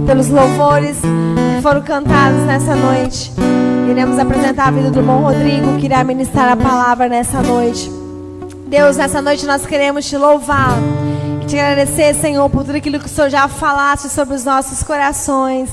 pelos louvores que foram cantados nessa noite. Iremos apresentar a vida do irmão Rodrigo, que irá ministrar a palavra nessa noite. Deus, nessa noite nós queremos te louvar e te agradecer, Senhor, por tudo aquilo que o Senhor já falaste sobre os nossos corações.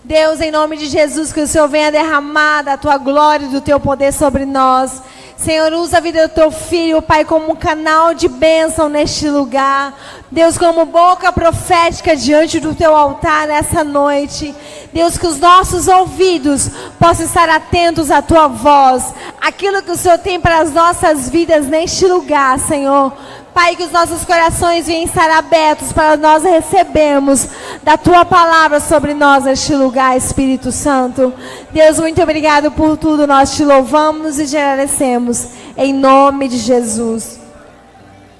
Deus, em nome de Jesus, que o Senhor venha derramar da tua glória e do teu poder sobre nós. Senhor, usa a vida do teu filho, Pai, como um canal de bênção neste lugar. Deus, como boca profética diante do teu altar nessa noite. Deus, que os nossos ouvidos possam estar atentos à tua voz. Aquilo que o Senhor tem para as nossas vidas neste lugar, Senhor. Pai, que os nossos corações venham estar abertos para nós recebermos da tua palavra sobre nós neste lugar, Espírito Santo. Deus, muito obrigado por tudo. Nós te louvamos e te agradecemos. Em nome de Jesus.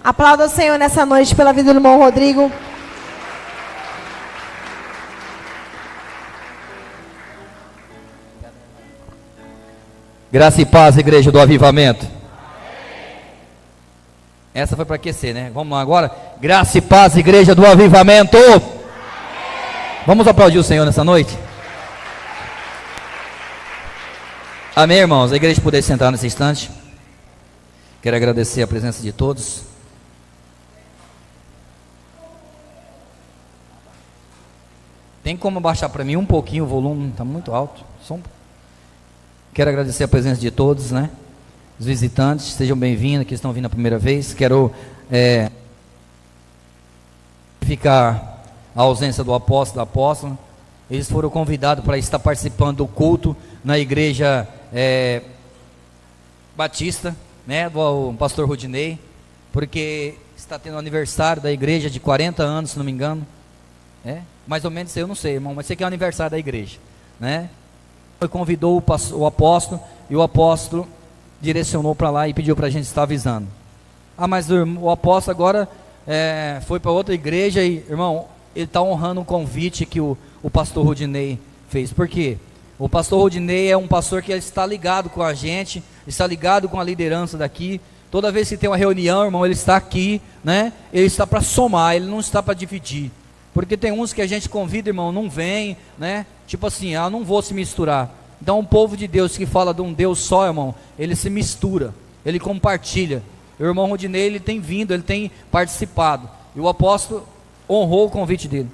Aplauda o Senhor nessa noite pela vida do irmão Rodrigo. Graça e paz, igreja do Avivamento. Essa foi para aquecer, né? Vamos lá agora. Graça e paz, igreja do Avivamento. Amém. Vamos aplaudir o Senhor nessa noite? Amém, irmãos? A igreja poder sentar nesse instante. Quero agradecer a presença de todos. Tem como abaixar para mim um pouquinho o volume? Está muito alto. Quero agradecer a presença de todos, né? Os visitantes, sejam bem-vindos, que estão vindo a primeira vez. Quero ficar a ausência do apóstolo, da apóstola. Eles foram convidados para estar participando do culto na igreja Batista, né, do pastor Rudinei, porque está tendo aniversário da igreja de 40 anos, se não me engano. Mais ou menos, eu não sei, irmão, mas sei que é o aniversário da igreja, né? Ele convidou o apóstolo, e o apóstolo direcionou para lá e pediu para a gente estar avisando. Mas o apóstolo agora foi para outra igreja e, irmão, ele está honrando um convite que o pastor Rudinei fez. Por quê? O pastor Rudinei é um pastor que está ligado com a gente, está ligado com a liderança daqui. Toda vez que tem uma reunião, irmão, ele está aqui, né? Ele está para somar, ele não está para dividir. Porque tem uns que a gente convida, irmão, não vem, né? Tipo assim, não vou se misturar. Então, o povo de Deus que fala de um Deus só, irmão, ele se mistura, ele compartilha. O irmão Rodinei, ele tem vindo, ele tem participado. E o apóstolo honrou o convite dele.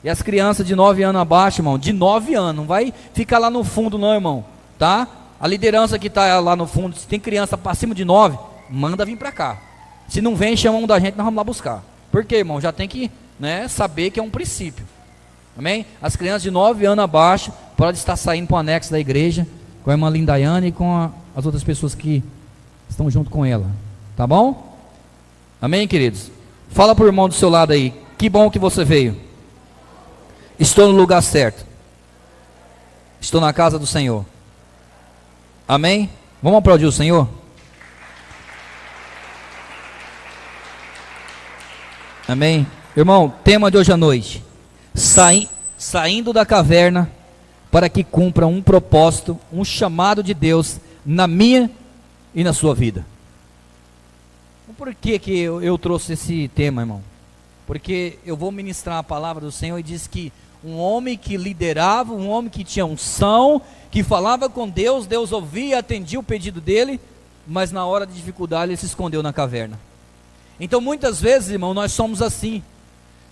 E as crianças de 9 anos abaixo, irmão, de 9 anos, não vai ficar lá no fundo não, irmão, tá? A liderança que está lá no fundo, se tem criança para cima de 9, manda vir para cá. Se não vem, chama um da gente, nós vamos lá buscar. Por quê, irmão? Já tem que, né, saber que é um princípio. Amém? As crianças de 9 anos abaixo podem estar saindo para o anexo da igreja, com a irmã Lindaiane e com as outras pessoas que estão junto com ela. Tá bom? Amém, queridos? Fala para o irmão do seu lado aí. Que bom que você veio. Estou no lugar certo. Estou na casa do Senhor. Amém? Vamos aplaudir o Senhor? Amém? Irmão, tema de hoje à noite. Saindo da caverna para que cumpra um propósito, um chamado de Deus na minha e na sua vida. Por que eu trouxe esse tema, irmão? Porque eu vou ministrar a palavra do Senhor e diz que um homem que liderava, um homem que tinha unção, que falava com Deus, Deus ouvia, atendia o pedido dele, mas na hora de dificuldade ele se escondeu na caverna. Então muitas vezes, irmão, nós somos assim.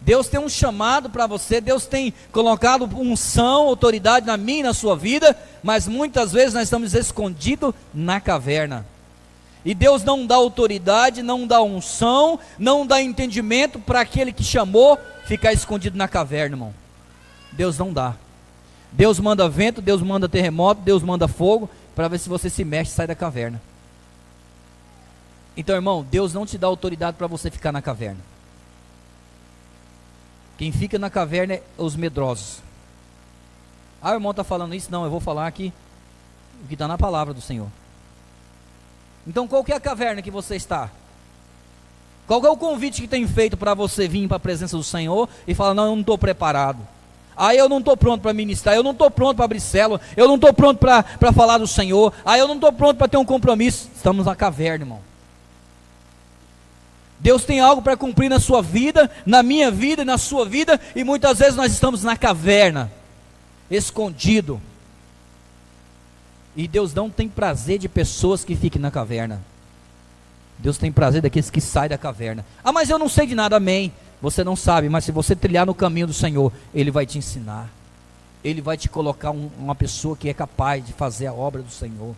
Deus tem um chamado para você, Deus tem colocado unção, autoridade na minha e na sua vida, mas muitas vezes nós estamos escondidos na caverna. E Deus não dá autoridade, não dá unção, não dá entendimento para aquele que chamou ficar escondido na caverna, irmão. Deus não dá. Deus manda vento, Deus manda terremoto, Deus manda fogo, para ver se você se mexe e sai da caverna. Então, irmão, Deus não te dá autoridade para você ficar na caverna. Quem fica na caverna é os medrosos. O irmão está falando isso? Não, eu vou falar aqui o que está na palavra do Senhor. Então, qual que é a caverna que você está? Qual é o convite que tem feito para você vir para a presença do Senhor e falar, não, eu não estou preparado. Eu não estou pronto para ministrar, eu não estou pronto para abrir célula, eu não estou pronto para falar do Senhor, eu não estou pronto para ter um compromisso. Estamos na caverna, irmão. Deus tem algo para cumprir na sua vida, na minha vida e na sua vida, e muitas vezes nós estamos na caverna, escondido. E Deus não tem prazer de pessoas que fiquem na caverna. Deus tem prazer daqueles que saem da caverna. Ah, mas eu não sei de nada, amém. Você não sabe, mas se você trilhar no caminho do Senhor, Ele vai te ensinar. Ele vai te colocar uma pessoa que é capaz de fazer a obra do Senhor,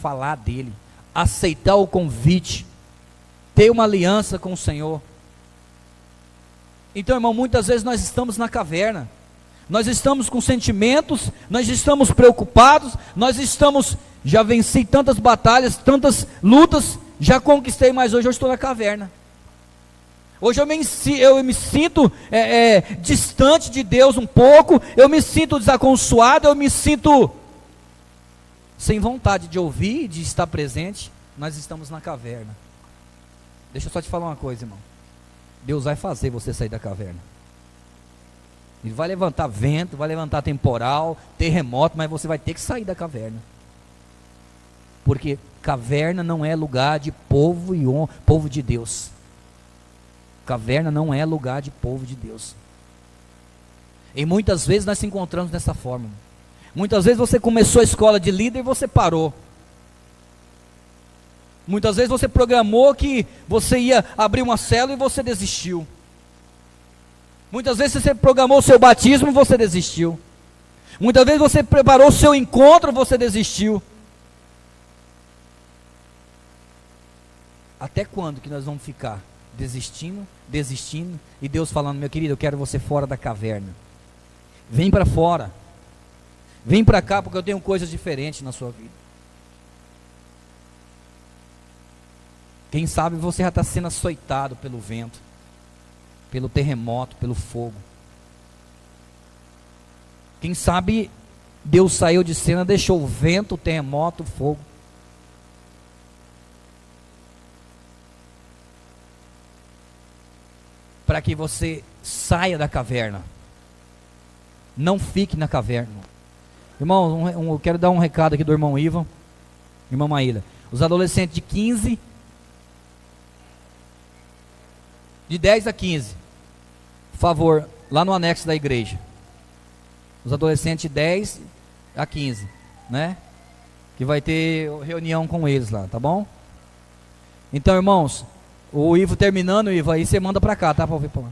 falar dEle, aceitar o convite, ter uma aliança com o Senhor. Então, irmão, muitas vezes nós estamos na caverna, nós estamos com sentimentos, nós estamos preocupados, já venci tantas batalhas, tantas lutas, já conquistei, mas hoje eu estou na caverna. Hoje eu me sinto distante de Deus um pouco, eu me sinto desaconsoado, eu me sinto sem vontade de ouvir, de estar presente. Nós estamos na caverna. Deixa eu só te falar uma coisa, irmão. Deus vai fazer você sair da caverna. Ele vai levantar vento, vai levantar temporal, terremoto, mas você vai ter que sair da caverna. Porque caverna não é lugar de povo de Deus. Caverna não é lugar de povo de Deus. E muitas vezes nós se encontramos dessa forma. Muitas vezes você começou a escola de líder e você parou. Muitas vezes você programou que você ia abrir uma célula e você desistiu. Muitas vezes você programou o seu batismo e você desistiu. Muitas vezes você preparou o seu encontro e você desistiu. Até quando que nós vamos ficar desistindo, e Deus falando: meu querido, eu quero você fora da caverna. Vem para fora. Vem para cá, porque eu tenho coisas diferentes na sua vida. Quem sabe você já está sendo açoitado pelo vento, pelo terremoto, pelo fogo. Quem sabe Deus saiu de cena, deixou o vento, o terremoto, o fogo. Para que você saia da caverna. Não fique na caverna. Irmão, eu quero dar um recado aqui do irmão Ivan, irmã Maíla. Os adolescentes de 10 a 15, por favor, lá no anexo da igreja. Os adolescentes de 10 a 15, né? Que vai ter reunião com eles lá, tá bom? Então, irmãos, o Ivo terminando, Ivo, aí você manda pra cá, tá? Pra ouvir pra lá.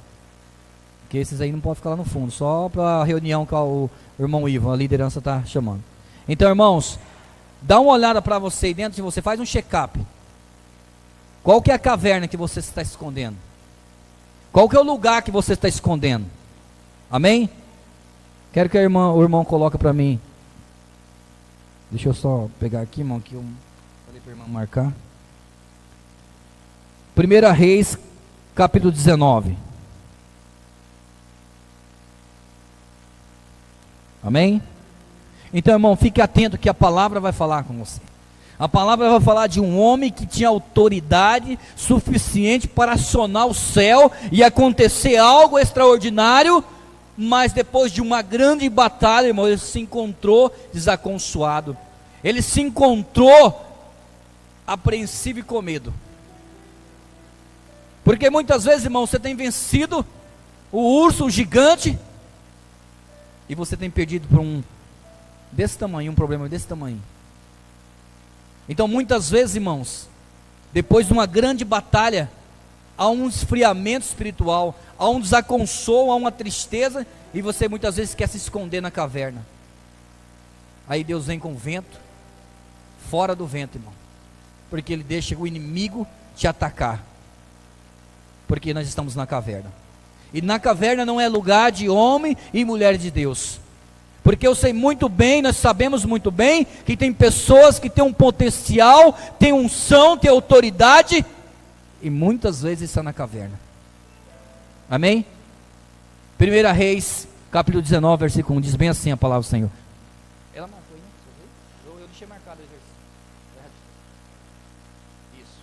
Porque esses aí não podem ficar lá no fundo, só pra reunião que o irmão Ivo, a liderança tá chamando. Então, irmãos, dá uma olhada pra você aí dentro de você, faz um check-up. Qual que é a caverna que você está escondendo? Qual que é o lugar que você está escondendo? Amém? Quero que o irmão coloque para mim. Deixa eu só pegar aqui, irmão, que eu falei para a irmã marcar. 1 Reis, capítulo 19. Amém? Então, irmão, fique atento que a palavra vai falar com você. A palavra vai falar de um homem que tinha autoridade suficiente para acionar o céu e acontecer algo extraordinário, mas depois de uma grande batalha, irmão, ele se encontrou desaconsoado. Ele se encontrou apreensivo e com medo. Porque muitas vezes, irmão, você tem vencido o urso, o gigante, e você tem perdido por um problema desse tamanho. Então muitas vezes, irmãos, depois de uma grande batalha, há um esfriamento espiritual, há um desaconsolo, há uma tristeza, e você muitas vezes quer se esconder na caverna. Aí Deus vem com o vento, fora do vento, irmão, porque Ele deixa o inimigo te atacar, porque nós estamos na caverna, e na caverna não é lugar de homem e mulher de Deus. Porque eu sei muito bem, nós sabemos muito bem, que tem pessoas que têm um potencial, têm unção, têm autoridade, e muitas vezes estão na caverna. Amém? 1 Reis, capítulo 19, versículo 1, diz bem assim a palavra do Senhor. Ela marcou, né? Eu deixei marcado o versículo. Isso.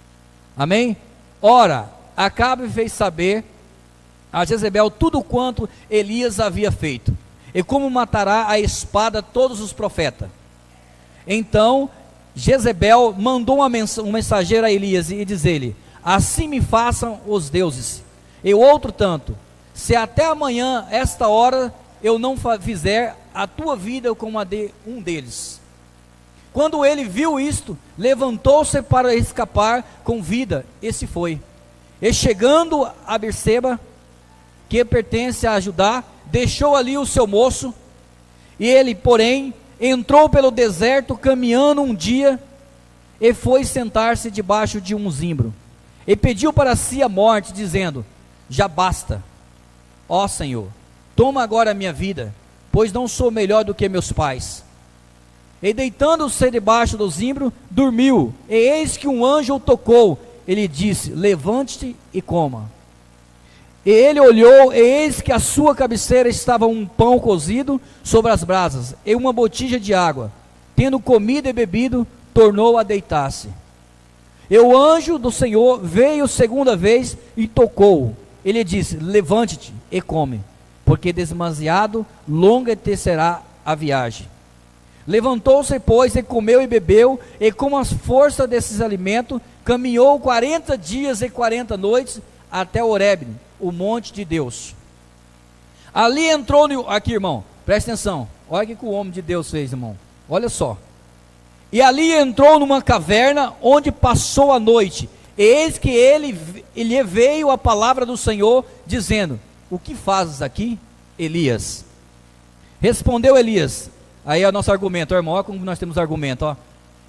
Amém? Ora, Acabe fez saber a Jezebel tudo quanto Elias havia feito, e como matará a espada todos os profetas. Então Jezebel mandou um mensageiro a Elias e diz ele: assim me façam os deuses. E outro tanto, se até amanhã, esta hora, eu não fizer a tua vida como a de um deles. Quando ele viu isto, levantou-se para escapar com vida, e se foi. E chegando a Berseba, que pertence a Judá, deixou ali o seu moço, e ele, porém, entrou pelo deserto, caminhando um dia, e foi sentar-se debaixo de um zimbro, e pediu para si a morte, dizendo: já basta, ó Senhor, toma agora a minha vida, pois não sou melhor do que meus pais. E deitando-se debaixo do zimbro, dormiu, e eis que um anjo o tocou, ele disse: levante-te e coma. E ele olhou, e eis que à sua cabeceira estava um pão cozido sobre as brasas, e uma botija de água. Tendo comido e bebido, tornou a deitar-se. E o anjo do Senhor veio segunda vez e tocou. Ele disse: levante-te e come, porque demasiado longa te será a viagem. Levantou-se, pois, e comeu e bebeu, e com a força desses alimentos, caminhou 40 dias e 40 noites até Horebe, o monte de Deus. Ali entrou, aqui irmão, presta atenção, olha o que o homem de Deus fez, irmão, olha só. E ali entrou numa caverna, onde passou a noite. E eis que ele veio a palavra do Senhor, dizendo: o que fazes aqui, Elias? Respondeu Elias, aí é o nosso argumento, ó, irmão, olha como nós temos argumento, ó.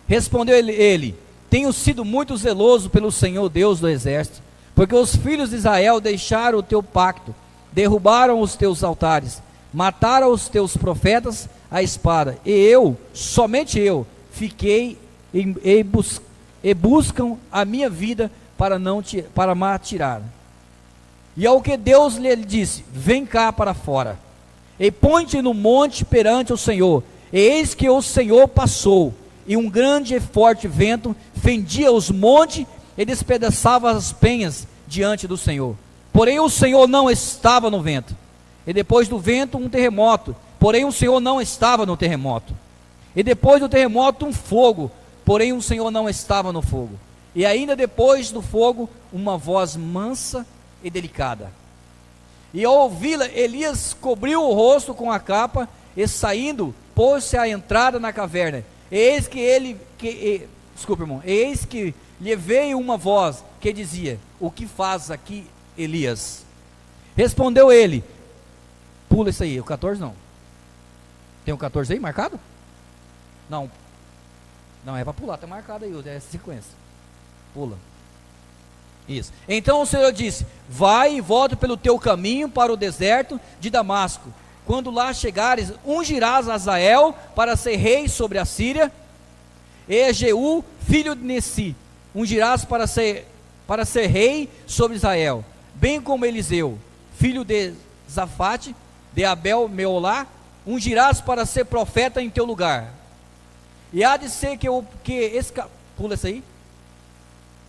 Respondeu ele: tenho sido muito zeloso pelo Senhor Deus do exército, porque os filhos de Israel deixaram o teu pacto, derrubaram os teus altares, mataram os teus profetas à espada, e eu, somente eu, fiquei e buscam a minha vida para me tirar. E ao que Deus lhe disse: vem cá para fora, e põe-te no monte perante o Senhor. E eis que o Senhor passou, e um grande e forte vento fendia os montes e despedaçava as penhas diante do Senhor. Porém o Senhor não estava no vento. E depois do vento um terremoto, porém o Senhor não estava no terremoto. E depois do terremoto um fogo, porém o Senhor não estava no fogo. E ainda depois do fogo uma voz mansa e delicada. E ao ouvi-la, Elias cobriu o rosto com a capa, e saindo, pôs-se à entrada na caverna. Eis que lhe veio uma voz que dizia: o que faz aqui, Elias? Respondeu ele, pula isso aí, o 14 não. Tem o 14 aí marcado? Não, é para pular, está marcado aí, é sequência. Pula. Isso. Então o Senhor disse: vai e volta pelo teu caminho para o deserto de Damasco. Quando lá chegares, ungirás Azael para ser rei sobre a Síria, e Jeú, filho de Nessi, ungirás para ser rei sobre Israel, bem como Eliseu, filho de Zafate, de Abel Meolá, ungirás para ser profeta em teu lugar. E há de ser pula isso aí.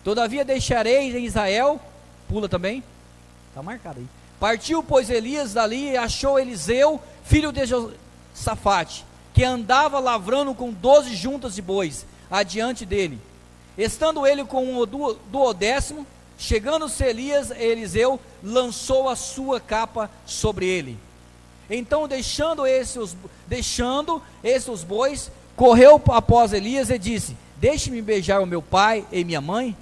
Todavia deixarei em Israel, pula também, está marcado aí. Partiu, pois, Elias dali e achou Eliseu, filho de Safate, que andava lavrando com 12 juntas de bois, adiante dele. Estando ele com o duodécimo, chegando-se Elias, Eliseu lançou a sua capa sobre ele. Então, deixando esses bois, correu após Elias e disse: deixe-me beijar o meu pai e minha mãe.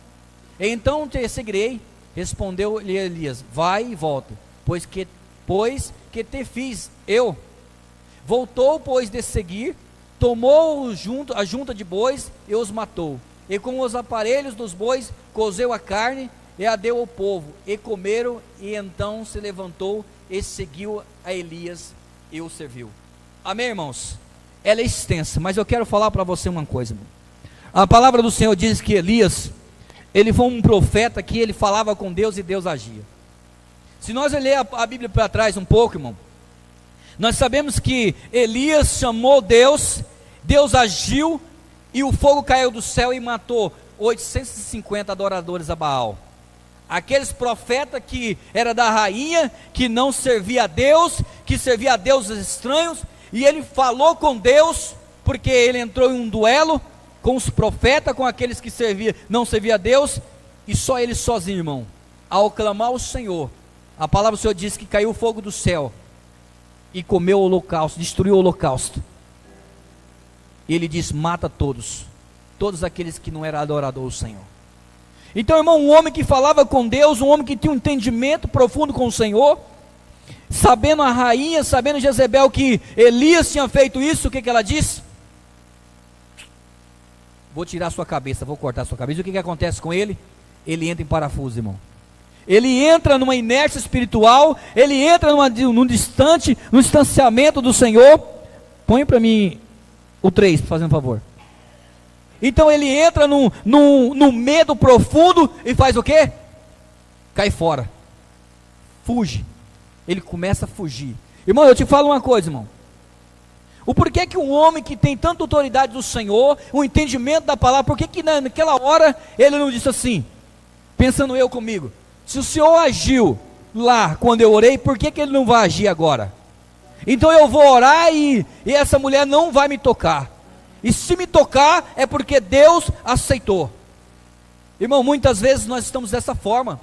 Então te seguirei. Respondeu-lhe Elias: vai e volta, pois que te fiz eu. Voltou, pois, de seguir, tomou a junta de bois e os matou, e com os aparelhos dos bois cozeu a carne e a deu ao povo, e comeram, e então se levantou e seguiu a Elias e o serviu. Amém, irmãos? Ela é extensa, mas eu quero falar para você uma coisa, irmão. A palavra do Senhor diz que Elias, ele foi um profeta que ele falava com Deus e Deus agia. Se nós ler a Bíblia para trás um pouco, irmão, nós sabemos que Elias chamou Deus, Deus agiu, e o fogo caiu do céu e matou 850 adoradores a Baal. Aqueles profetas que era da rainha, que não servia a Deus, que servia a deuses estranhos, e ele falou com Deus, porque ele entrou em um duelo com os profetas, com aqueles que não serviam a Deus, E só ele sozinho, irmão, ao clamar ao Senhor, a palavra do Senhor diz que caiu o fogo do céu e comeu o holocausto, destruiu o holocausto. E ele diz: mata todos aqueles que não eram adoradores do Senhor. Então, irmão, um homem que falava com Deus, um homem que tinha um entendimento profundo com o Senhor, sabendo a rainha, sabendo Jezebel que Elias tinha feito isso, o que ela disse? Vou tirar sua cabeça, vou cortar sua cabeça. E o que acontece com ele? Ele entra em parafuso, irmão. Ele entra numa inércia espiritual, ele entra num distanciamento do Senhor. Põe para mim o 3, fazendo um favor. Então ele entra num medo profundo e faz o quê? Cai fora. Fuge. Ele começa a fugir. Irmão, eu te falo uma coisa, irmão. O porquê que um homem que tem tanta autoridade do Senhor, o entendimento da palavra, por que naquela hora ele não disse assim, pensando eu comigo, se o Senhor agiu lá quando eu orei, por que ele não vai agir agora? Então eu vou orar e essa mulher não vai me tocar. E se me tocar é porque Deus aceitou. Irmão, muitas vezes nós estamos dessa forma.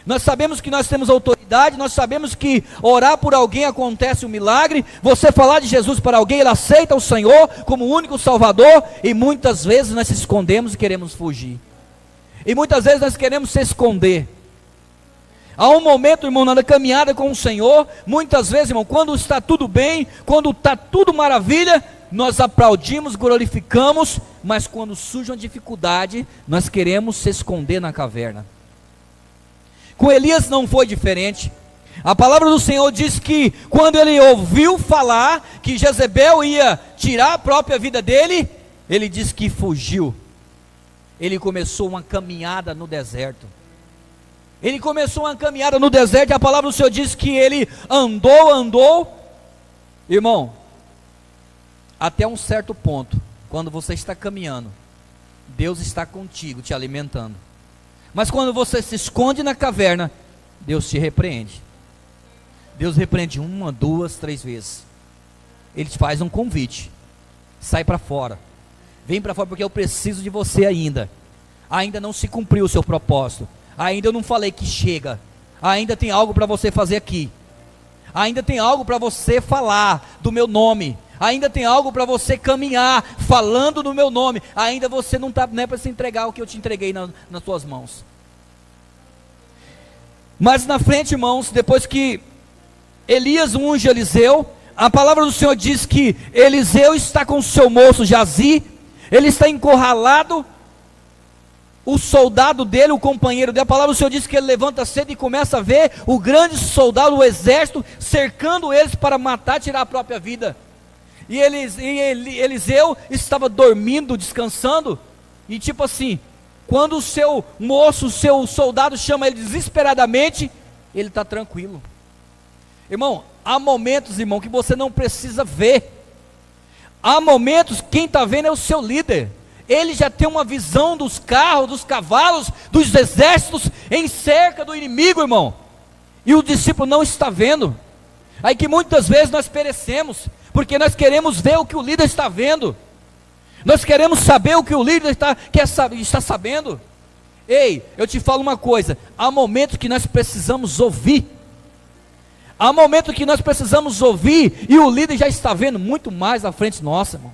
Nós sabemos que nós temos autoridade, nós sabemos que orar por alguém acontece um milagre, você falar de Jesus para alguém, ele aceita o Senhor como o único Salvador, e muitas vezes nós se escondemos e queremos fugir. E muitas vezes nós queremos se esconder. Há um momento, irmão, na caminhada com o Senhor, muitas vezes, irmão, quando está tudo bem, quando está tudo maravilha, nós aplaudimos, glorificamos, mas quando surge uma dificuldade, nós queremos se esconder na caverna. Com Elias não foi diferente. A palavra do Senhor diz que quando ele ouviu falar que Jezebel ia tirar a própria vida dele, ele diz que fugiu. Ele começou uma caminhada no deserto. Ele começou uma caminhada no deserto e a palavra do Senhor diz que ele andou. Irmão, até um certo ponto, quando você está caminhando, Deus está contigo, te alimentando. Mas quando você se esconde na caverna, Deus te repreende. Deus repreende 1, 2, 3 vezes. Ele te faz um convite. Sai para fora. Vem para fora porque eu preciso de você ainda. Ainda não se cumpriu o seu propósito. Ainda eu não falei que chega. Ainda tem algo para você fazer aqui. Ainda tem algo para você falar do meu nome. Ainda tem algo para você caminhar falando no meu nome. Ainda você não é para se entregar o que eu te entreguei nas tuas mãos. Mas na frente, irmãos, depois que Elias unge Eliseu, a palavra do Senhor diz que Eliseu está com o seu moço Jazi, ele está encurralado, o soldado dele, o companheiro dele, a palavra do Senhor diz que ele levanta cedo e começa a ver o grande soldado, o exército, cercando eles para matar, tirar a própria vida. E Eliseu estava dormindo, descansando, e tipo assim, quando o seu moço, o seu soldado chama ele desesperadamente, ele está tranquilo. Irmão, há momentos, irmão, que você não precisa ver. Há momentos, quem está vendo é o seu líder. Ele já tem uma visão dos carros, dos cavalos, dos exércitos em cerca do inimigo, irmão. E o discípulo não está vendo. Aí que muitas vezes nós perecemos, porque nós queremos ver o que o líder está vendo. Nós queremos saber o que o líder está sabendo. Ei, eu te falo uma coisa, há momentos que nós precisamos ouvir. Há momentos que nós precisamos ouvir, e o líder já está vendo muito mais à frente nossa, irmão.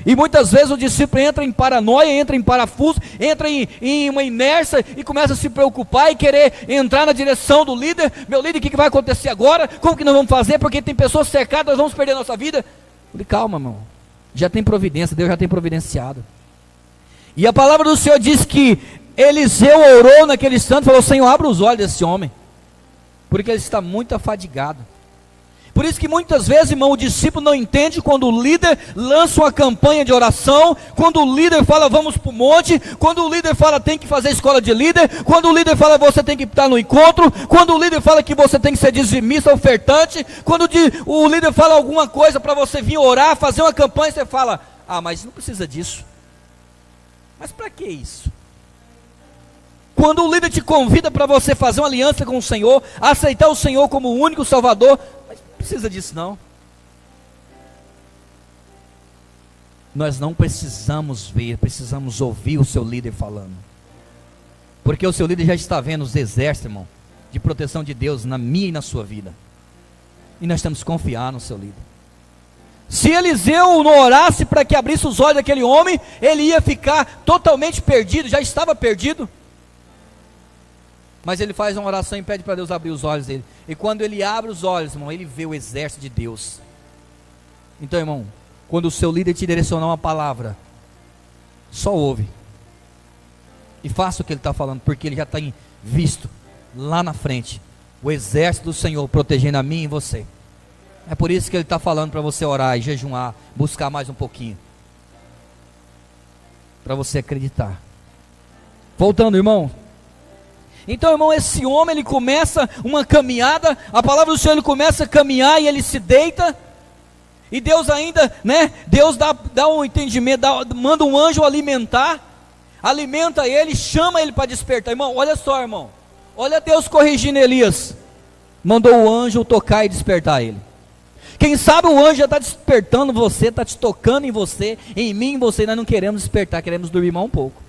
E muitas vezes o discípulo entra em paranoia, entra em parafuso, entra em uma inércia e começa a se preocupar e querer entrar na direção do líder. Meu líder, o que vai acontecer agora? Como que nós vamos fazer? Porque tem pessoas cercadas, nós vamos perder a nossa vida. Eu falei, calma, irmão, já tem providência, Deus já tem providenciado. E a palavra do Senhor diz que Eliseu orou naquele instante e falou, Senhor, abra os olhos desse homem, porque ele está muito afadigado. Por isso que muitas vezes, irmão, o discípulo não entende quando o líder lança uma campanha de oração, quando o líder fala vamos para o monte, quando o líder fala tem que fazer escola de líder, quando o líder fala você tem que estar no encontro, quando o líder fala que você tem que ser dizimista, ofertante, quando o líder fala alguma coisa para você vir orar, fazer uma campanha, você fala, mas não precisa disso. Mas para que isso? Quando o líder te convida para você fazer uma aliança com o Senhor, aceitar o Senhor como o único Salvador, mas não precisa disso não. Nós não precisamos ver, precisamos ouvir o seu líder falando. Porque o seu líder já está vendo os exércitos, irmão, de proteção de Deus na minha e na sua vida. E nós temos que confiar no seu líder. Se Eliseu não orasse para que abrisse os olhos daquele homem, ele ia ficar totalmente perdido, já estava perdido. Mas ele faz uma oração e pede para Deus abrir os olhos dele. E quando ele abre os olhos, irmão, ele vê o exército de Deus. Então, irmão, quando o seu líder te direcionar uma palavra, só ouve. E faça o que ele está falando, porque ele já está visto lá na frente o exército do Senhor protegendo a mim e você. É por isso que ele está falando para você orar e jejuar, buscar mais um pouquinho, para você acreditar. Voltando, irmão. Então, irmão, esse homem, ele começa uma caminhada, a palavra do Senhor, ele começa a caminhar e ele se deita, e Deus ainda, né, Deus dá um entendimento, manda um anjo alimentar, alimenta ele, chama ele para despertar. Irmão, olha só, irmão, olha Deus corrigindo Elias, mandou o anjo tocar e despertar ele. Quem sabe o anjo já está despertando você, está te tocando em você, em mim, em você. Nós não queremos despertar, queremos dormir mais um pouco.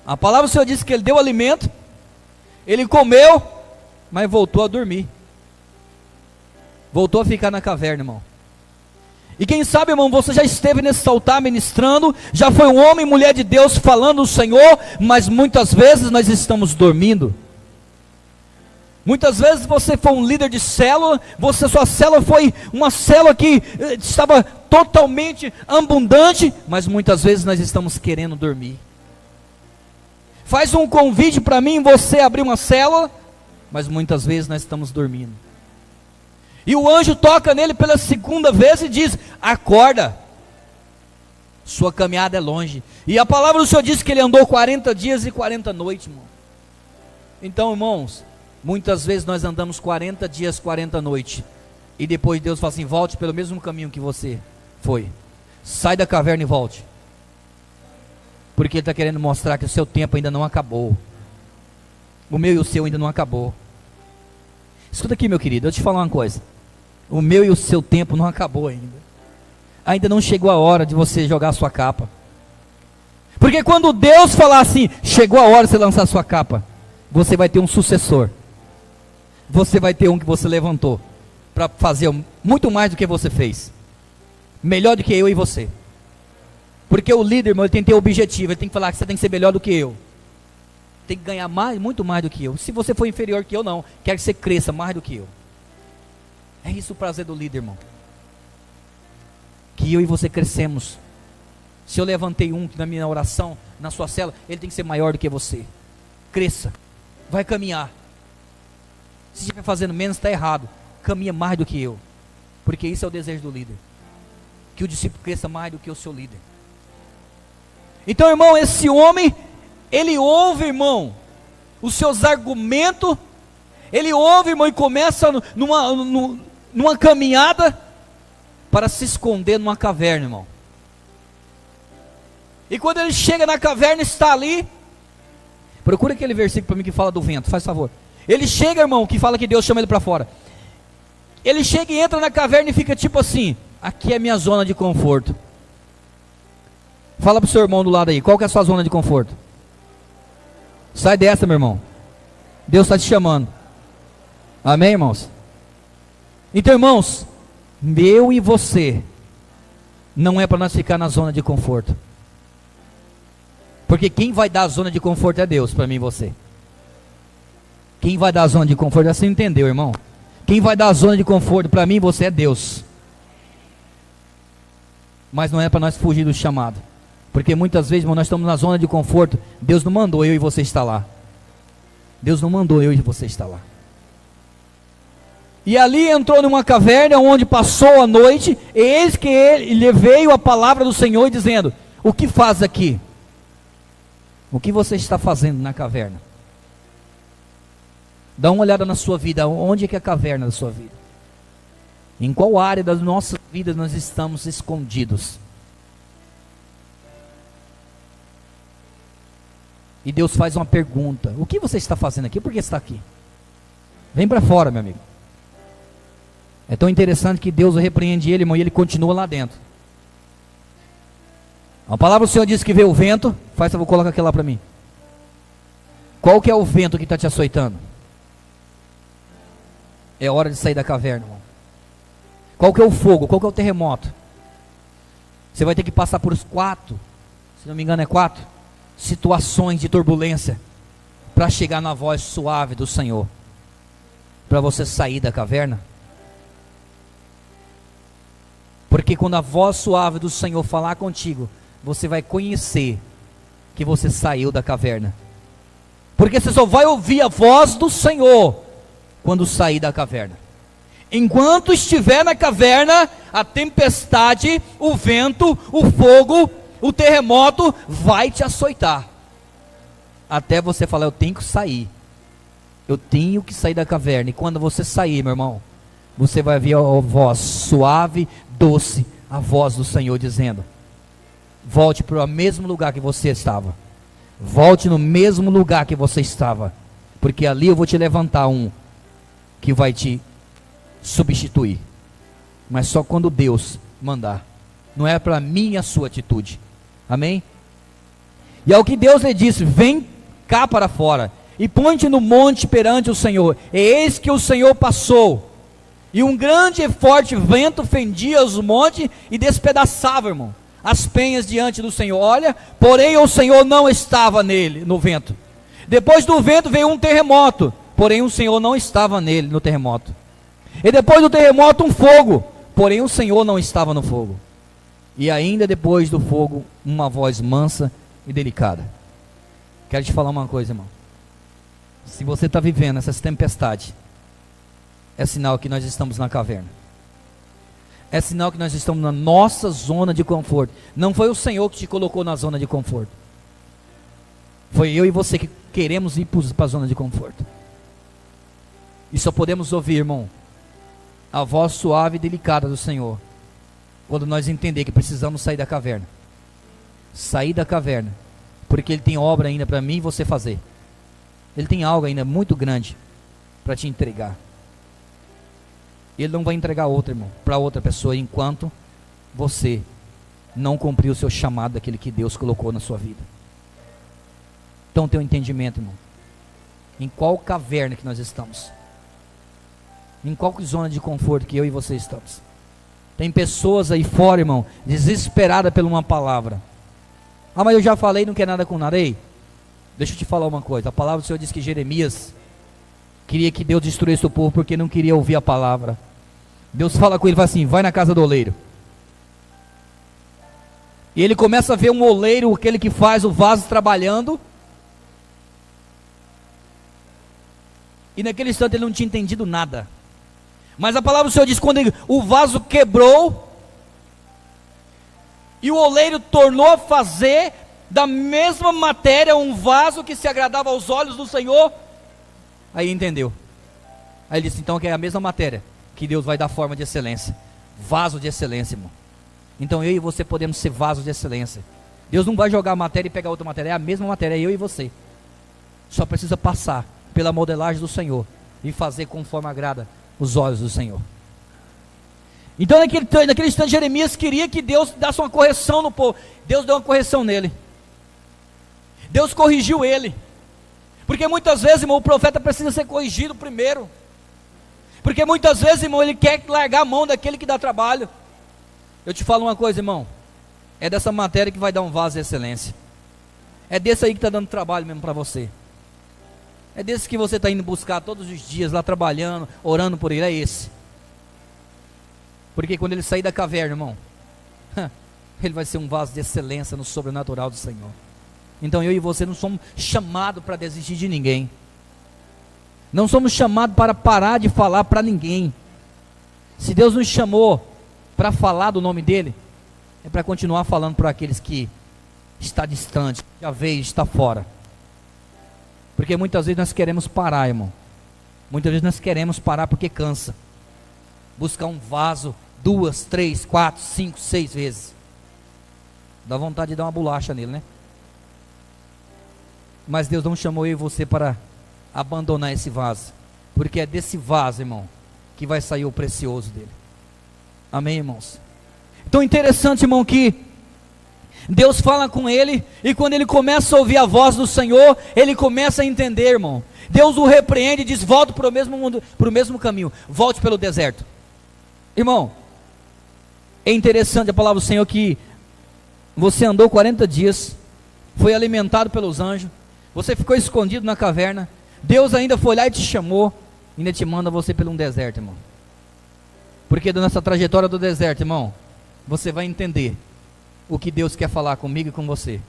A palavra do Senhor disse que ele deu alimento, ele comeu, mas voltou a dormir, voltou a ficar na caverna, irmão. E quem sabe, irmão, você já esteve nesse altar ministrando, já foi um homem e mulher de Deus falando do Senhor, mas muitas vezes nós estamos dormindo. Muitas vezes você foi um líder de célula, sua célula foi uma célula que estava totalmente abundante, mas muitas vezes nós estamos querendo dormir. Faz um convite para mim e você abrir uma célula, mas muitas vezes nós estamos dormindo. E o anjo toca nele pela segunda vez e diz: acorda, sua caminhada é longe. E a palavra do Senhor diz que ele andou 40 dias e 40 noites, irmão. Então, irmãos, muitas vezes nós andamos 40 dias, 40 noites, e depois Deus fala assim: volte pelo mesmo caminho que você foi, sai da caverna e volte, porque Ele está querendo mostrar que o seu tempo ainda não acabou, o meu e o seu ainda não acabou. Escuta aqui, meu querido, eu te falar uma coisa, o meu e o seu tempo não acabou ainda não chegou a hora de você jogar a sua capa, porque quando Deus falar assim, chegou a hora de você lançar a sua capa, você vai ter um sucessor, você vai ter um que você levantou, para fazer muito mais do que você fez, melhor do que eu e você, porque o líder, irmão, ele tem que ter objetivo, ele tem que falar que você tem que ser melhor do que eu, tem que ganhar mais, muito mais do que eu. Se você for inferior que eu, não, quero que você cresça mais do que eu. É isso o prazer do líder, irmão, que eu e você crescemos. Se eu levantei um na minha oração, na sua célula, ele tem que ser maior do que você. Cresça, vai caminhar. Se estiver fazendo menos, está errado. Caminha mais do que eu, porque isso é o desejo do líder, que o discípulo cresça mais do que o seu líder. Então, irmão, esse homem, ele ouve, irmão, os seus argumentos, ele ouve, irmão, e começa numa caminhada para se esconder numa caverna, irmão. E quando ele chega na caverna, está ali. Procura aquele versículo para mim que fala do vento, faz favor. Ele chega, irmão, que fala que Deus chama ele para fora. Ele chega e entra na caverna e fica tipo assim: aqui é minha zona de conforto. Fala para o seu irmão do lado aí, qual que é a sua zona de conforto? Sai dessa, meu irmão. Deus está te chamando. Amém, irmãos? Então, irmãos, eu e você, não é para nós ficar na zona de conforto. Porque quem vai dar a zona de conforto é Deus, para mim e você. Quem vai dar a zona de conforto, você entendeu, irmão? Quem vai dar a zona de conforto para mim e você é Deus. Mas não é para nós fugir do chamado. Porque muitas vezes, irmão, nós estamos na zona de conforto. Deus não mandou eu e você estar lá. Deus não mandou eu e você estar lá. E ali entrou numa caverna onde passou a noite. E eis que ele veio a palavra do Senhor dizendo: o que faz aqui? O que você está fazendo na caverna? Dá uma olhada na sua vida. Onde é que é a caverna da sua vida? Em qual área das nossas vidas nós estamos escondidos? E Deus faz uma pergunta: o que você está fazendo aqui? Por que está aqui? Vem para fora, meu amigo. É tão interessante que Deus repreende ele, irmão, e ele continua lá dentro. A palavra do Senhor diz que veio o vento. Faz favor, coloca aquilo lá para mim. Qual que é o vento que está te açoitando? É hora de sair da caverna, irmão. Qual que é o fogo? Qual que é o terremoto? Você vai ter que passar por os 4, se não me engano é 4, situações de turbulência, para chegar na voz suave do Senhor, para você sair da caverna. Porque quando a voz suave do Senhor falar contigo, você vai conhecer que você saiu da caverna. Porque você só vai ouvir a voz do Senhor quando sair da caverna. Enquanto estiver na caverna, a tempestade, o vento, o fogo, o terremoto vai te açoitar. Até você falar, eu tenho que sair. Eu tenho que sair da caverna. E quando você sair, meu irmão, você vai ver a voz suave, doce, a voz do Senhor dizendo: volte para o mesmo lugar que você estava. Volte no mesmo lugar que você estava. Porque ali eu vou te levantar um que vai te substituir. Mas só quando Deus mandar. Não é para mim e a sua atitude. Amém? E ao que Deus lhe disse: vem cá para fora e põe-te no monte perante o Senhor. E eis que o Senhor passou, e um grande e forte vento fendia os montes e despedaçava, irmão, as penhas diante do Senhor. Olha, porém o Senhor não estava nele, no vento. Depois do vento veio um terremoto, porém o Senhor não estava nele, no terremoto. E depois do terremoto um fogo, porém o Senhor não estava no fogo. E ainda depois do fogo, uma voz mansa e delicada. Quero te falar uma coisa, irmão. Se você está vivendo essas tempestades, é sinal que nós estamos na caverna. É sinal que nós estamos na nossa zona de conforto. Não foi o Senhor que te colocou na zona de conforto. Foi eu e você que queremos ir para a zona de conforto. E só podemos ouvir, irmão, a voz suave e delicada do Senhor quando nós entender que precisamos sair da caverna. Sair da caverna, porque Ele tem obra ainda para mim e você fazer. Ele tem algo ainda muito grande para te entregar. Ele não vai entregar outra, irmão, para outra pessoa, enquanto você não cumprir o seu chamado, daquele que Deus colocou na sua vida. Então tem um entendimento, irmão. Em qual caverna que nós estamos? Em qual zona de conforto que eu e você estamos? Tem pessoas aí fora, irmão, desesperadas por uma palavra. Ah, mas eu já falei, não quer nada com nada. Ei, deixa eu te falar uma coisa. A palavra do Senhor diz que Jeremias queria que Deus destruísse o povo porque não queria ouvir a palavra. Deus fala com ele, fala assim: vai na casa do oleiro. E ele começa a ver um oleiro, aquele que faz o vaso, trabalhando. E naquele instante ele não tinha entendido nada. Mas a palavra do Senhor diz: quando o vaso quebrou e o oleiro tornou a fazer da mesma matéria um vaso que se agradava aos olhos do Senhor, aí entendeu. Aí ele disse: então que é a mesma matéria que Deus vai dar forma de excelência, vaso de excelência, irmão. Então eu e você podemos ser vasos de excelência. Deus não vai jogar a matéria e pegar outra matéria, é a mesma matéria, é eu e você. Só precisa passar pela modelagem do Senhor e fazer conforme agrada os olhos do Senhor. Então naquele instante Jeremias queria que Deus desse uma correção no povo. Deus deu uma correção nele. Deus corrigiu ele. Porque muitas vezes, irmão, o profeta precisa ser corrigido primeiro. Porque muitas vezes, irmão, ele quer largar a mão daquele que dá trabalho. Eu te falo uma coisa, irmão. É dessa matéria que vai dar um vaso de excelência. É desse aí que está dando trabalho mesmo para você. É desse que você está indo buscar todos os dias, lá trabalhando, orando por ele, é esse. Porque quando ele sair da caverna, irmão, ele vai ser um vaso de excelência no sobrenatural do Senhor. Então eu e você não somos chamados para desistir de ninguém. Não somos chamados para parar de falar para ninguém. Se Deus nos chamou para falar do nome dele, é para continuar falando para aqueles que está distante, já veio, está fora. Porque muitas vezes nós queremos parar, irmão. Muitas vezes nós queremos parar porque cansa. Buscar um vaso 2, 3, 4, 5, 6 vezes. Dá vontade de dar uma bolacha nele, né? Mas Deus não chamou eu e você para abandonar esse vaso. Porque é desse vaso, irmão, que vai sair o precioso dele. Amém, irmãos? Então interessante, irmão, que Deus fala com ele, e quando ele começa a ouvir a voz do Senhor, ele começa a entender, irmão. Deus o repreende e diz: volte para o mesmo caminho, volte pelo deserto. Irmão, é interessante a palavra do Senhor que você andou 40 dias, foi alimentado pelos anjos, você ficou escondido na caverna, Deus ainda foi lá e te chamou, e ainda te manda você pelo um deserto, irmão. Porque nessa trajetória do deserto, irmão, você vai entender o que Deus quer falar comigo e com você.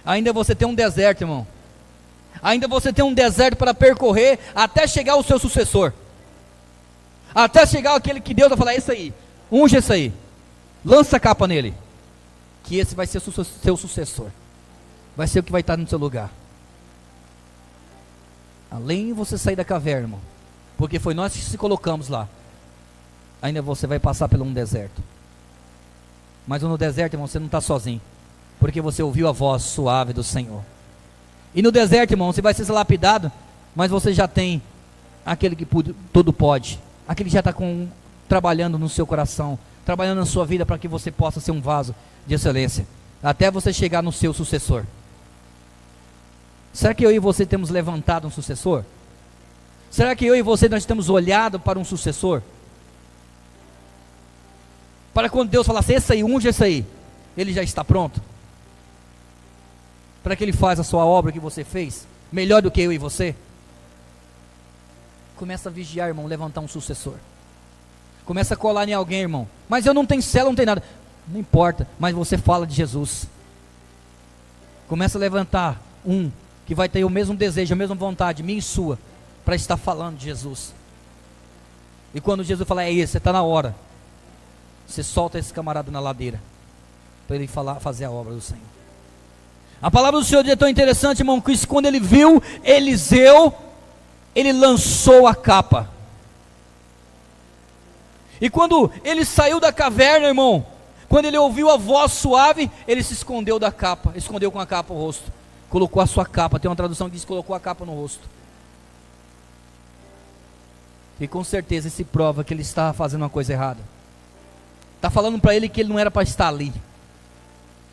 Ainda você tem um deserto, irmão. Ainda você tem um deserto para percorrer até chegar o seu sucessor. Até chegar aquele que Deus vai falar: isso aí, unge esse aí, lança a capa nele, que esse vai ser seu sucessor, vai ser o que vai estar no seu lugar. Além de você sair da caverna, irmão, porque foi nós que se colocamos lá, ainda você vai passar por um deserto. Mas no deserto, irmão, você não está sozinho, porque você ouviu a voz suave do Senhor. E no deserto, irmão, você vai ser lapidado, mas você já tem aquele que tudo pode, aquele que já está trabalhando no seu coração, trabalhando na sua vida, para que você possa ser um vaso de excelência, até você chegar no seu sucessor. Será que eu e você temos levantado um sucessor? Será que eu e você nós temos olhado para um sucessor? Para quando Deus falasse: esse aí, unge esse aí, ele já está pronto, para que ele faça a sua obra que você fez, melhor do que eu e você. Começa a vigiar, irmão, levantar um sucessor. Começa a colar em alguém, irmão. Mas eu não tenho célula, não tenho nada. Não importa, mas você fala de Jesus. Começa a levantar um que vai ter o mesmo desejo, a mesma vontade, minha e sua, para estar falando de Jesus. E quando Jesus falar: é isso, você está na hora, você solta esse camarada na ladeira, para ele fazer a obra do Senhor. A palavra do Senhor é tão interessante, irmão, que quando ele viu Eliseu, ele lançou a capa. E quando ele saiu da caverna, irmão, quando ele ouviu a voz suave, ele se escondeu da capa, escondeu com a capa o rosto, colocou a sua capa. Tem uma tradução que diz: colocou a capa no rosto. E com certeza isso prova que ele está fazendo uma coisa errada. Está falando para ele que ele não era para estar ali,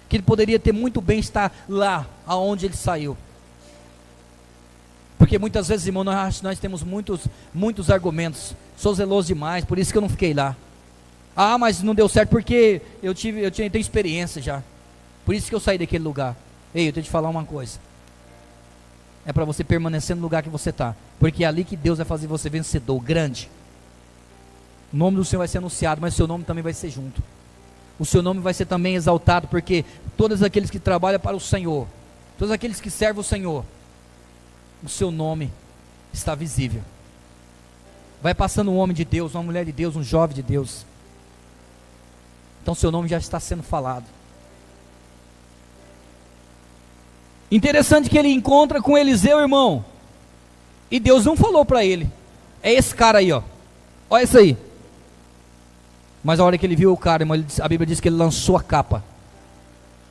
que ele poderia ter muito bem estar lá aonde ele saiu. Porque muitas vezes, irmão, nós temos muitos argumentos. Sou zeloso demais, por isso que eu não fiquei lá. Ah, mas não deu certo porque eu tenho experiência já, por isso que eu saí daquele lugar. Ei, eu tenho que te falar uma coisa: é para você permanecer no lugar que você está, porque é ali que Deus vai fazer você vencedor, grande. O nome do Senhor vai ser anunciado, mas o seu nome também vai ser junto. O seu nome vai ser também exaltado, porque todos aqueles que trabalham para o Senhor, todos aqueles que servem o Senhor, o seu nome está visível. Vai passando um homem de Deus, uma mulher de Deus, um jovem de Deus, então seu nome já está sendo falado. Interessante que ele encontra com Eliseu, irmão, e Deus não falou para ele: é esse cara aí, ó, olha isso aí. Mas a hora que ele viu o cara, irmão, a Bíblia diz que ele lançou a capa.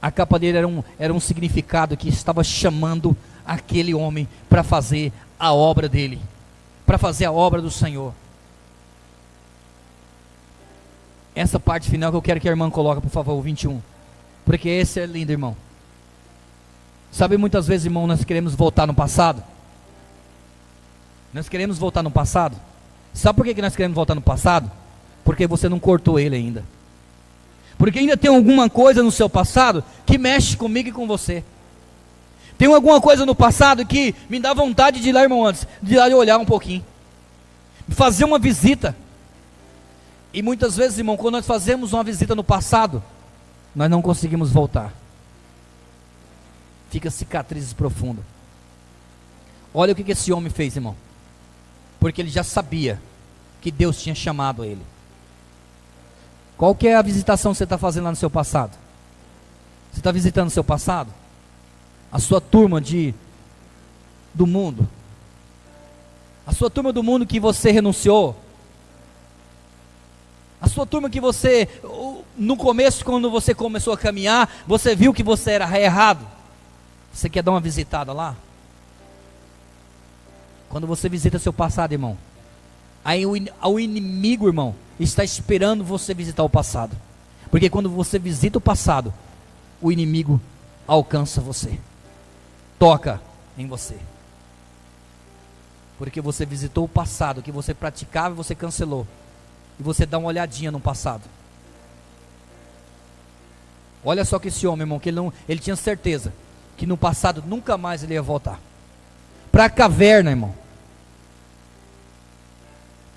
A capa dele era um significado que estava chamando aquele homem para fazer a obra dele, para fazer a obra do Senhor. Essa parte final que eu quero que a irmã coloque, por favor, o 21, porque esse é lindo, irmão. Sabe, muitas vezes, irmão, nós queremos voltar no passado. Nós queremos voltar no passado. Sabe por que nós queremos voltar no passado? Porque você não cortou ele ainda. Porque ainda tem alguma coisa no seu passado que mexe comigo e com você. Tem alguma coisa no passado que me dá vontade de ir lá, irmão, antes de ir lá e olhar um pouquinho, fazer uma visita. E muitas vezes, irmão, quando nós fazemos uma visita no passado, nós não conseguimos voltar. Fica cicatrizes profundas. Olha o que esse homem fez, irmão. Porque ele já sabia que Deus tinha chamado ele. Qual que é a visitação que você está fazendo lá no seu passado? Você está visitando o seu passado? A sua turma do mundo? A sua turma do mundo que você renunciou? A sua turma que você, no começo, quando você começou a caminhar, você viu que você era errado? Você quer dar uma visitada lá? Quando você visita seu passado, irmão, aí o inimigo, irmão, está esperando você visitar o passado. Porque quando você visita o passado, o inimigo alcança você, toca em você, porque você visitou o passado, que você praticava e você cancelou, e você dá uma olhadinha no passado. Olha só que esse homem, irmão, que ele tinha certeza que no passado nunca mais ele ia voltar para a caverna, irmão.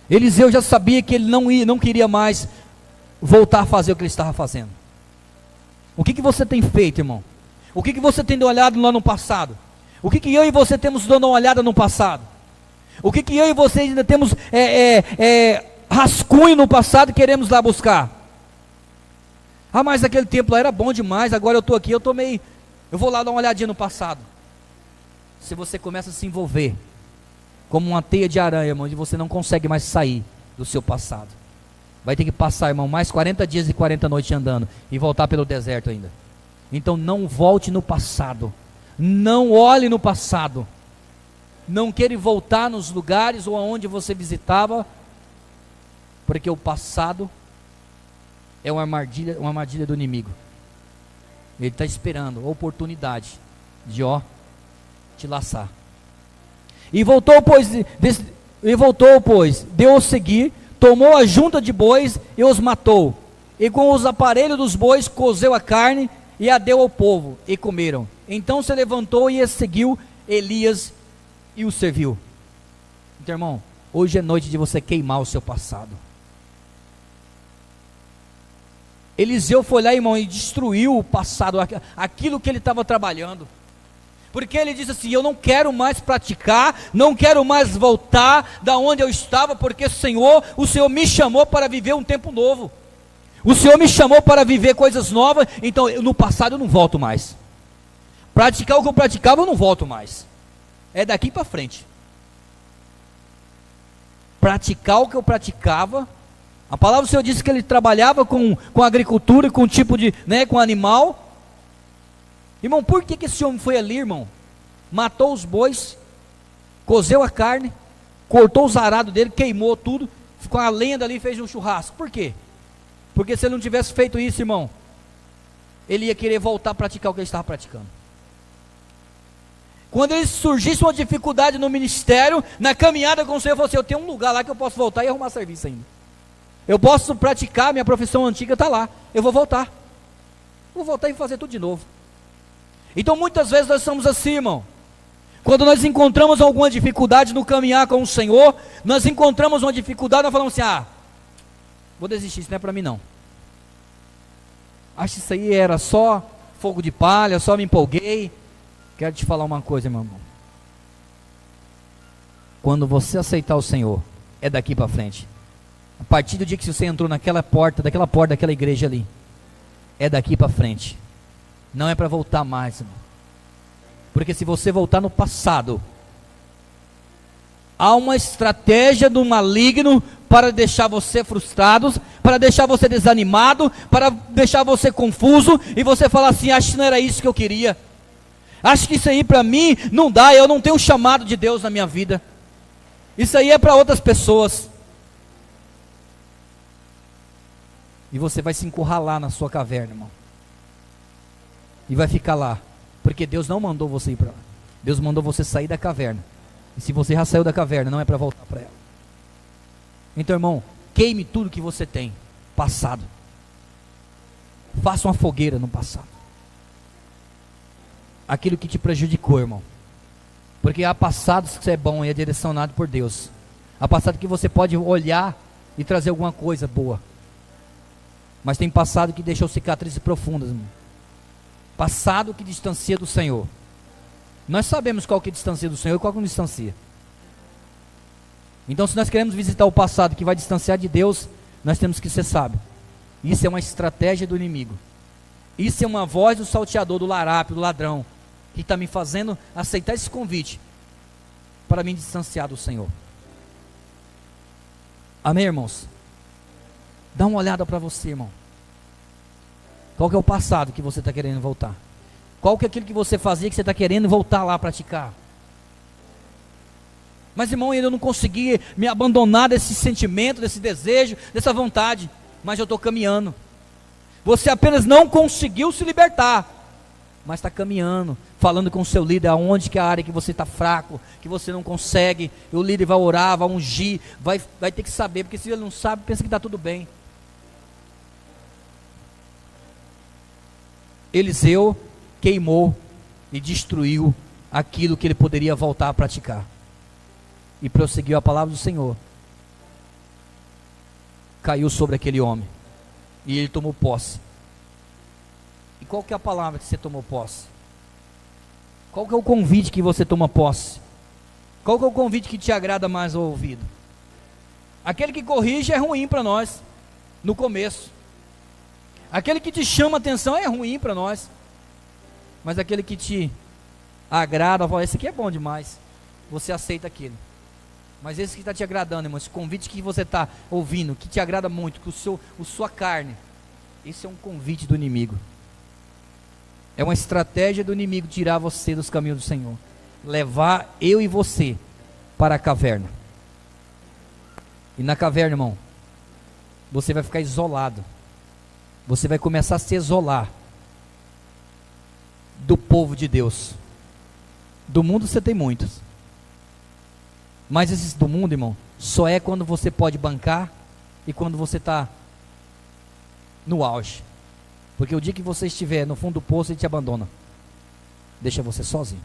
Eliseu já sabia que ele não queria mais voltar a fazer o que ele estava fazendo. O que você tem feito, irmão? O que você tem olhado lá no passado? O que eu e você temos dado uma olhada no passado? O que eu e você ainda temos rascunho no passado e queremos lá buscar? Ah, mas aquele tempo lá era bom demais, agora eu estou aqui, eu vou lá dar uma olhadinha no passado. Se você começa a se envolver como uma teia de aranha, irmão, onde você não consegue mais sair do seu passado, vai ter que passar, irmão, mais 40 dias e 40 noites andando, e voltar pelo deserto ainda. Então não volte no passado, não olhe no passado, não queira voltar nos lugares ou aonde você visitava, porque o passado é uma armadilha do inimigo. Ele está esperando a oportunidade de te laçar. E voltou, pois, deu-os seguir, tomou a junta de bois e os matou, e com os aparelhos dos bois cozeu a carne e a deu ao povo, e comeram. Então se levantou e seguiu Elias e o serviu. Então, irmão, hoje é noite de você queimar o seu passado. Eliseu foi lá, irmão, e destruiu o passado, aquilo que ele estava trabalhando, porque ele disse assim: eu não quero mais praticar, não quero mais voltar da onde eu estava, porque o Senhor me chamou para viver um tempo novo, o Senhor me chamou para viver coisas novas, então no passado eu não volto mais, praticar o que eu praticava eu não volto mais, é daqui para frente, praticar o que eu praticava. A palavra do Senhor disse que ele trabalhava com agricultura e com tipo de, com animal. Irmão, por que esse homem foi ali, irmão? Matou os bois, cozeu a carne, cortou os arados dele, queimou tudo, ficou a lenha dali e fez um churrasco. Por quê? Porque se ele não tivesse feito isso, irmão, ele ia querer voltar a praticar o que ele estava praticando. Quando ele surgisse uma dificuldade no ministério, na caminhada com o Senhor, ele falou assim: eu tenho um lugar lá que eu posso voltar e arrumar serviço ainda. Eu posso praticar, minha profissão antiga está lá, eu vou voltar e fazer tudo de novo. Então muitas vezes nós somos assim, irmão. Quando nós encontramos alguma dificuldade no caminhar com o Senhor, nós encontramos uma dificuldade, nós falamos assim: vou desistir, isso não é para mim não. Acho que isso aí era só fogo de palha, só me empolguei. Quero te falar uma coisa, meu irmão. Quando você aceitar o Senhor, é daqui para frente. A partir do dia que você entrou daquela porta daquela igreja ali, é daqui para frente. Não é para voltar mais, irmão. Porque se você voltar no passado, há uma estratégia do maligno para deixar você frustrado, para deixar você desanimado, para deixar você confuso, e você falar assim: acho que não era isso que eu queria, acho que isso aí para mim não dá, eu não tenho um chamado de Deus na minha vida, isso aí é para outras pessoas. E você vai se encurralar na sua caverna, irmão, e vai ficar lá, porque Deus não mandou você ir para lá, Deus mandou você sair da caverna, e se você já saiu da caverna, não é para voltar para ela. Então, irmão, queime tudo que você tem passado, faça uma fogueira no passado, aquilo que te prejudicou, irmão, porque há passados que é bom e é direcionado por Deus, há passado que você pode olhar e trazer alguma coisa boa, mas tem passado que deixou cicatrizes profundas, irmão. Passado que distancia do Senhor. Nós sabemos qual que distancia do Senhor e qual que não distancia. Então, se nós queremos visitar o passado que vai distanciar de Deus, nós temos que ser sábios. Isso é uma estratégia do inimigo. Isso é uma voz do salteador, do larápio, do ladrão, que está me fazendo aceitar esse convite para me distanciar do Senhor. Amém, irmãos? Dá uma olhada para você, irmão. Qual que é o passado que você está querendo voltar? Qual que é aquilo que você fazia que você está querendo voltar lá a praticar? Mas, irmão, eu não consegui me abandonar desse sentimento, desse desejo, dessa vontade, mas eu estou caminhando. Você apenas não conseguiu se libertar, mas está caminhando, falando com o seu líder aonde que é a área que você está fraco, que você não consegue. E o líder vai orar, vai ungir, vai ter que saber, porque se ele não sabe, pensa que está tudo bem. Eliseu queimou e destruiu aquilo que ele poderia voltar a praticar, e prosseguiu a palavra do Senhor. Caiu sobre aquele homem, e ele tomou posse. E qual que é a palavra que você tomou posse? Qual que é o convite que você toma posse? Qual que é o convite que te agrada mais ao ouvido? Aquele que corrige é ruim para nós, no começo. Aquele que te chama atenção é ruim para nós. Mas aquele que te agrada, fala, esse aqui é bom demais, você aceita aquele. Mas esse que está te agradando, irmão, esse convite que você está ouvindo, que te agrada muito, que sua carne, esse é um convite do inimigo. É uma estratégia do inimigo tirar você dos caminhos do Senhor, levar eu e você para a caverna. E na caverna, irmão, você vai ficar isolado. Você vai começar a se isolar do povo de Deus. Do mundo você tem muitos, mas esses do mundo, irmão, só é quando você pode bancar e quando você está no auge. Porque o dia que você estiver no fundo do poço, ele te abandona, deixa você sozinho.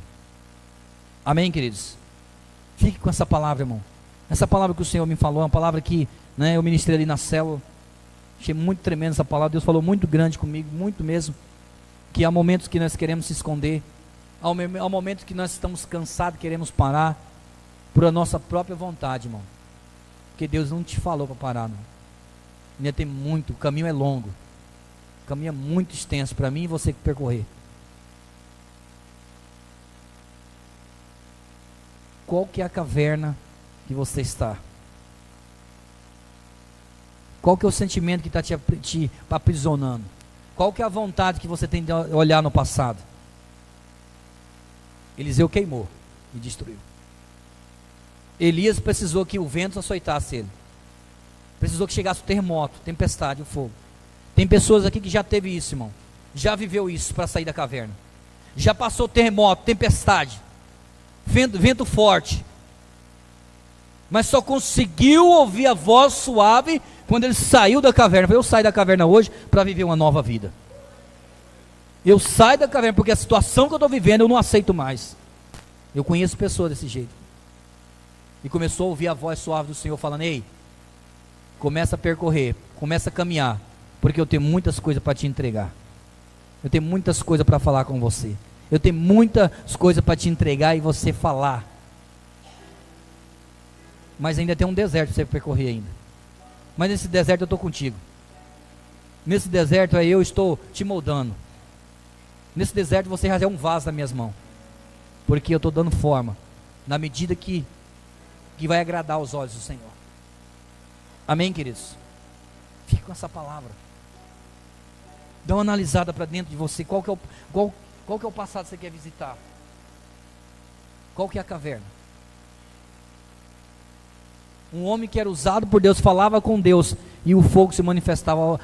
Amém, queridos? Fique com essa palavra, irmão. Essa palavra que o Senhor me falou é uma palavra que, eu ministrei ali na célula. Achei muito tremendo essa palavra. Deus falou muito grande comigo, muito mesmo. Que há momentos que nós queremos se esconder, há momentos que nós estamos cansados, queremos parar por a nossa própria vontade, irmão. Porque Deus não te falou para parar, não. Ainda tem muito, o caminho é longo, o caminho é muito extenso para mim e você que percorrer. Qual que é a caverna que você está? Qual que é o sentimento que está te aprisionando? Qual que é a vontade que você tem de olhar no passado? Eliseu queimou e destruiu. Elias precisou que o vento açoitasse ele. Precisou que chegasse o terremoto, tempestade, o fogo. Tem pessoas aqui que já teve isso, irmão. Já viveu isso para sair da caverna. Já passou terremoto, tempestade, vento forte. Mas só conseguiu ouvir a voz suave quando ele saiu da caverna. Eu saio da caverna hoje para viver uma nova vida. Eu saio da caverna porque a situação que eu estou vivendo eu não aceito mais. Eu conheço pessoas desse jeito. E começou a ouvir a voz suave do Senhor falando: ei, começa a percorrer, começa a caminhar, porque eu tenho muitas coisas para te entregar. Eu tenho muitas coisas para falar com você. Eu tenho muitas coisas para te entregar e você falar. Mas ainda tem um deserto para você percorrer ainda. Mas nesse deserto eu estou contigo. Nesse deserto aí eu estou te moldando. Nesse deserto você já é um vaso nas minhas mãos. Porque eu estou dando forma, na medida que vai agradar os olhos do Senhor. Amém, queridos? Fique com essa palavra. Dá uma analisada para dentro de você. Qual que é o passado que você quer visitar? Qual que é a caverna? Um homem que era usado por Deus, falava com Deus, e o fogo se manifestava,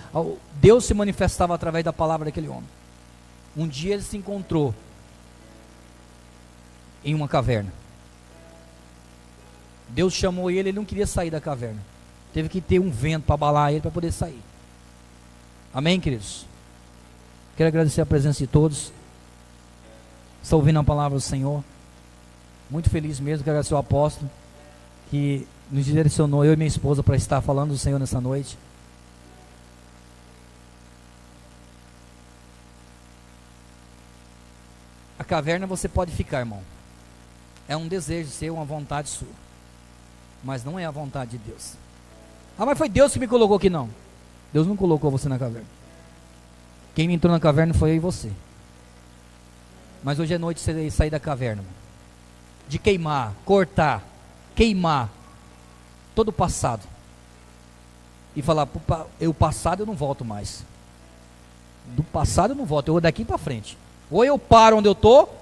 Deus se manifestava através da palavra daquele homem. Um dia ele se encontrou em uma caverna. Deus chamou ele não queria sair da caverna. Teve que ter um vento para abalar ele para poder sair. Amém, queridos? Quero agradecer a presença de todos. Estou ouvindo a palavra do Senhor. Muito feliz mesmo. Quero agradecer ao apóstolo que nos direcionou, eu e minha esposa, para estar falando do Senhor nessa noite. A caverna você pode ficar, irmão. É um desejo seu, uma vontade sua. Mas não é a vontade de Deus. Ah, mas foi Deus que me colocou aqui. Não, Deus não colocou você na caverna. Quem entrou na caverna foi eu e você. Mas hoje é noite você sair da caverna, irmão. De queimar, cortar, queimar todo o passado e falar: o passado eu não volto mais. Do passado eu não volto, eu vou daqui para frente. Ou eu paro onde eu estou,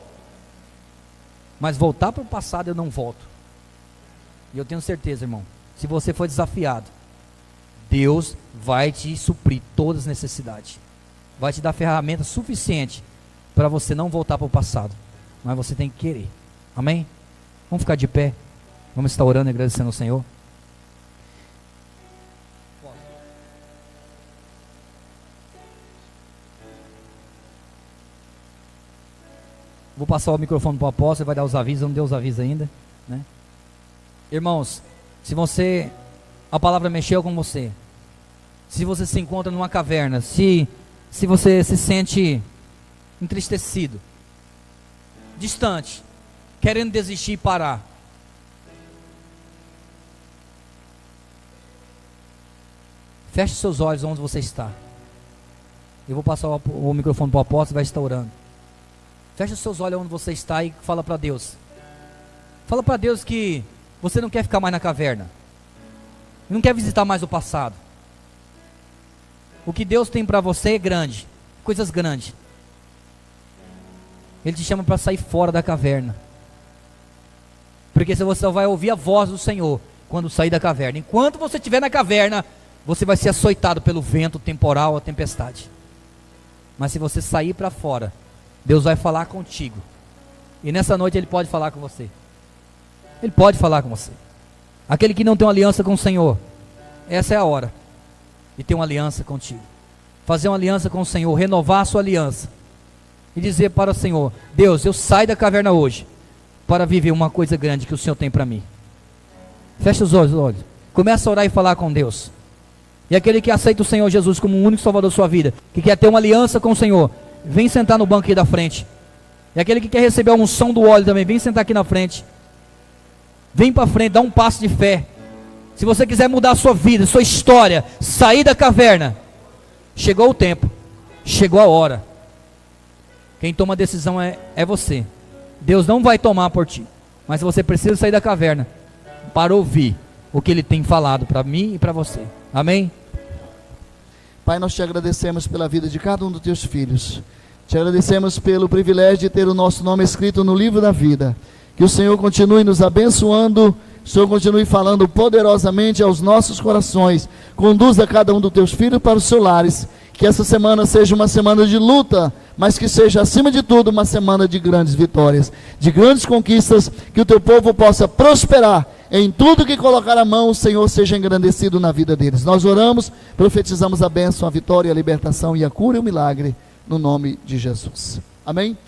mas voltar para o passado eu não volto. E eu tenho certeza, irmão, se você for desafiado, Deus vai te suprir todas as necessidades. vai te dar ferramenta suficiente para você não voltar para o passado. Mas você tem que querer. Amém? Vamos ficar de pé. Vamos estar orando e agradecendo ao Senhor. Vou passar o microfone para o apóstolo, ele vai dar os avisos, não deu os avisos ainda, né? Irmãos, se a palavra mexeu com você, se você se encontra numa caverna, se você se sente entristecido, distante, querendo desistir e parar, feche seus olhos onde você está. Eu vou passar o microfone para o apóstolo e vai estar orando. Feche os seus olhos onde você está e fala para Deus. Fala para Deus que você não quer ficar mais na caverna. Não quer visitar mais o passado. O que Deus tem para você é grande. Coisas grandes. Ele te chama para sair fora da caverna. Porque você vai ouvir a voz do Senhor quando sair da caverna. Enquanto você estiver na caverna, você vai ser açoitado pelo vento, temporal, a tempestade. Mas se você sair para fora, Deus vai falar contigo. E nessa noite Ele pode falar com você. Ele pode falar com você. Aquele que não tem uma aliança com o Senhor, essa é a hora de ter uma aliança contigo. Fazer uma aliança com o Senhor, renovar a sua aliança. E dizer para o Senhor: Deus, eu saio da caverna hoje para viver uma coisa grande que o Senhor tem para mim. Fecha os olhos. Começa a orar e falar com Deus. E aquele que aceita o Senhor Jesus como o único salvador da sua vida, que quer ter uma aliança com o Senhor, vem sentar no banco aqui da frente. E aquele que quer receber a unção do óleo também, vem sentar aqui na frente. Vem para frente, dá um passo de fé. Se você quiser mudar a sua vida, sua história, sair da caverna, chegou o tempo, chegou a hora. Quem toma a decisão é você. Deus não vai tomar por ti, mas você precisa sair da caverna para ouvir o que Ele tem falado para mim e para você. Amém? Pai, nós te agradecemos pela vida de cada um dos teus filhos. Te agradecemos pelo privilégio de ter o nosso nome escrito no livro da vida. Que o Senhor continue nos abençoando, o Senhor continue falando poderosamente aos nossos corações. Conduza cada um dos teus filhos para os seus lares. Que essa semana seja uma semana de luta, mas que seja, acima de tudo, uma semana de grandes vitórias, de grandes conquistas, que o teu povo possa prosperar em tudo que colocar a mão, o Senhor seja engrandecido na vida deles. Nós oramos, profetizamos a bênção, a vitória, a libertação e a cura e o milagre, no nome de Jesus. Amém?